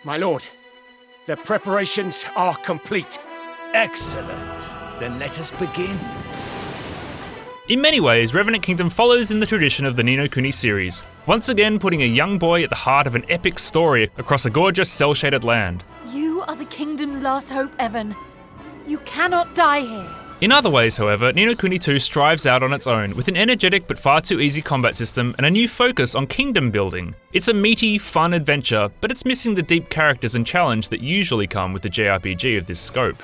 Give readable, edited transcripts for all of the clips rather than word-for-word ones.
My lord, the preparations are complete. Excellent. Then let us begin. In many ways, Revenant Kingdom follows in the tradition of the Ni no Kuni series, once again putting a young boy at the heart of an epic story across a gorgeous cel-shaded land. You are the kingdom's last hope, Evan. You cannot die here. In other ways, however, Ni no Kuni 2 strives out on its own with an energetic but far too easy combat system and a new focus on kingdom building. It's a meaty, fun adventure, but it's missing the deep characters and challenge that usually come with a JRPG of this scope.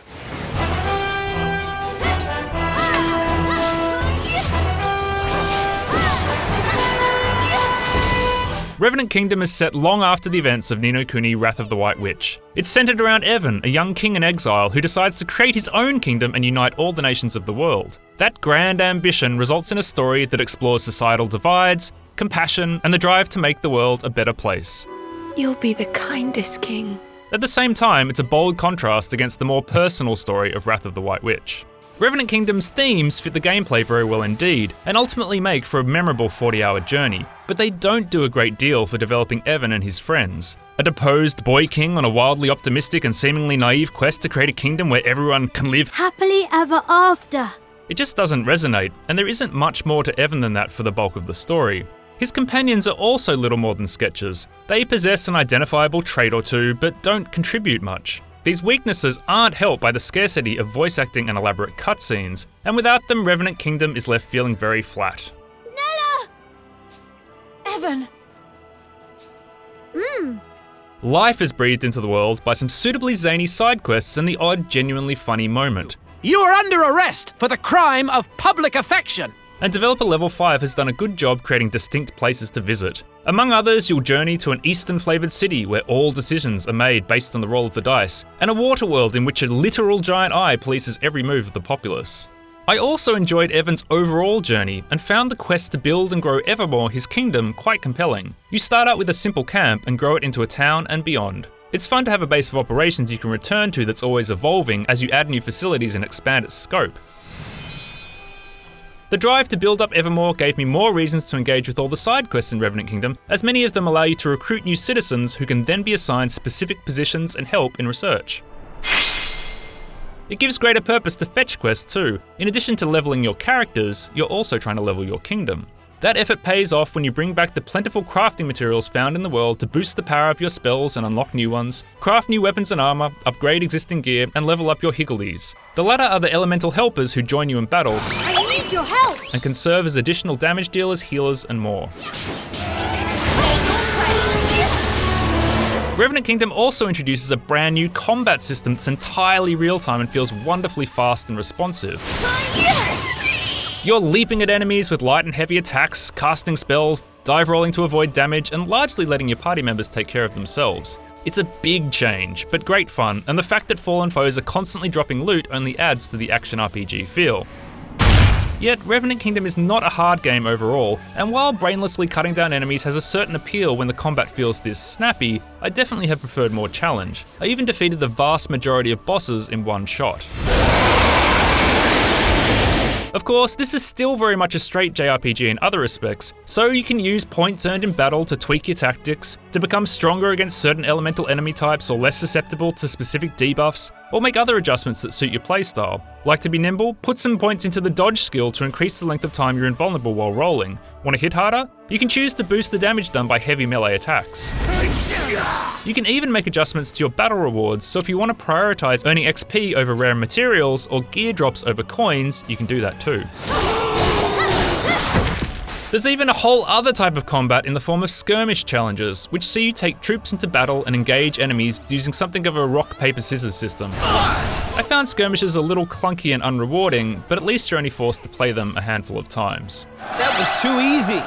Revenant Kingdom is set long after the events of Ni no Kuni Wrath of the White Witch. It's centered around Evan, a young king in exile who decides to create his own kingdom and unite all the nations of the world. That grand ambition results in a story that explores societal divides, compassion, and the drive to make the world a better place. You'll be the kindest king. At the same time, it's a bold contrast against the more personal story of Wrath of the White Witch. Revenant Kingdom's themes fit the gameplay very well indeed, and ultimately make for a memorable 40-hour journey, but they don't do a great deal for developing Evan and his friends. A deposed boy king on a wildly optimistic and seemingly naive quest to create a kingdom where everyone can live happily ever after. It just doesn't resonate, and there isn't much more to Evan than that for the bulk of the story. His companions are also little more than sketches. They possess an identifiable trait or two, but don't contribute much. These weaknesses aren't helped by the scarcity of voice acting and elaborate cutscenes, and without them, Revenant Kingdom is left feeling very flat. Nella! Evan! Life is breathed into the world by some suitably zany side quests and the odd, genuinely funny moment. You are under arrest for the crime of public affection. And developer Level 5 has done a good job creating distinct places to visit. Among others, you'll journey to an Eastern-flavoured city where all decisions are made based on the roll of the dice, and a water world in which a literal giant eye polices every move of the populace. I also enjoyed Evan's overall journey and found the quest to build and grow evermore his kingdom quite compelling. You start out with a simple camp and grow it into a town and beyond. It's fun to have a base of operations you can return to that's always evolving as you add new facilities and expand its scope. The drive to build up Evermore gave me more reasons to engage with all the side quests in Revenant Kingdom, as many of them allow you to recruit new citizens who can then be assigned specific positions and help in research. It gives greater purpose to fetch quests too. In addition to leveling your characters, you're also trying to level your kingdom. That effort pays off when you bring back the plentiful crafting materials found in the world to boost the power of your spells and unlock new ones, craft new weapons and armor, upgrade existing gear, and level up your higgledies. The latter are the elemental helpers who join you in battle. I need your help! And can serve as additional damage dealers, healers, and more. Revenant Kingdom also introduces a brand new combat system that's entirely real-time and feels wonderfully fast and responsive. You're leaping at enemies with light and heavy attacks, casting spells, dive rolling to avoid damage, and largely letting your party members take care of themselves. It's a big change, but great fun, and the fact that fallen foes are constantly dropping loot only adds to the action RPG feel. Yet, Revenant Kingdom is not a hard game overall, and while brainlessly cutting down enemies has a certain appeal when the combat feels this snappy, I definitely have preferred more challenge. I even defeated the vast majority of bosses in one shot. Of course, this is still very much a straight JRPG in other respects, so you can use points earned in battle to tweak your tactics, to become stronger against certain elemental enemy types or less susceptible to specific debuffs, or make other adjustments that suit your playstyle. Like to be nimble? Put some points into the dodge skill to increase the length of time you're invulnerable while rolling. Want to hit harder? You can choose to boost the damage done by heavy melee attacks. You can even make adjustments to your battle rewards, so if you want to prioritize earning XP over rare materials or gear drops over coins, you can do that too. There's even a whole other type of combat in the form of skirmish challenges, which see you take troops into battle and engage enemies using something of a rock, paper, scissors system. I found skirmishes a little clunky and unrewarding, but at least you're only forced to play them a handful of times. That was too easy.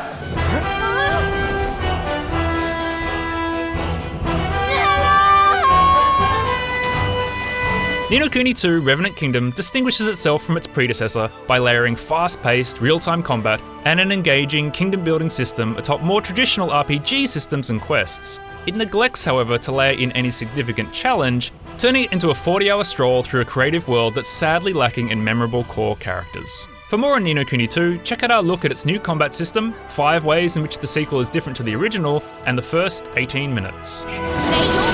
Ni no Kuni 2 Revenant Kingdom distinguishes itself from its predecessor by layering fast-paced, real-time combat and an engaging kingdom-building system atop more traditional RPG systems and quests. It neglects, however, to layer in any significant challenge, turning it into a 40-hour stroll through a creative world that's sadly lacking in memorable core characters. For more on Ni no Kuni 2, check out our look at its new combat system, 5 ways in which the sequel is different to the original, and the first 18 minutes. Say your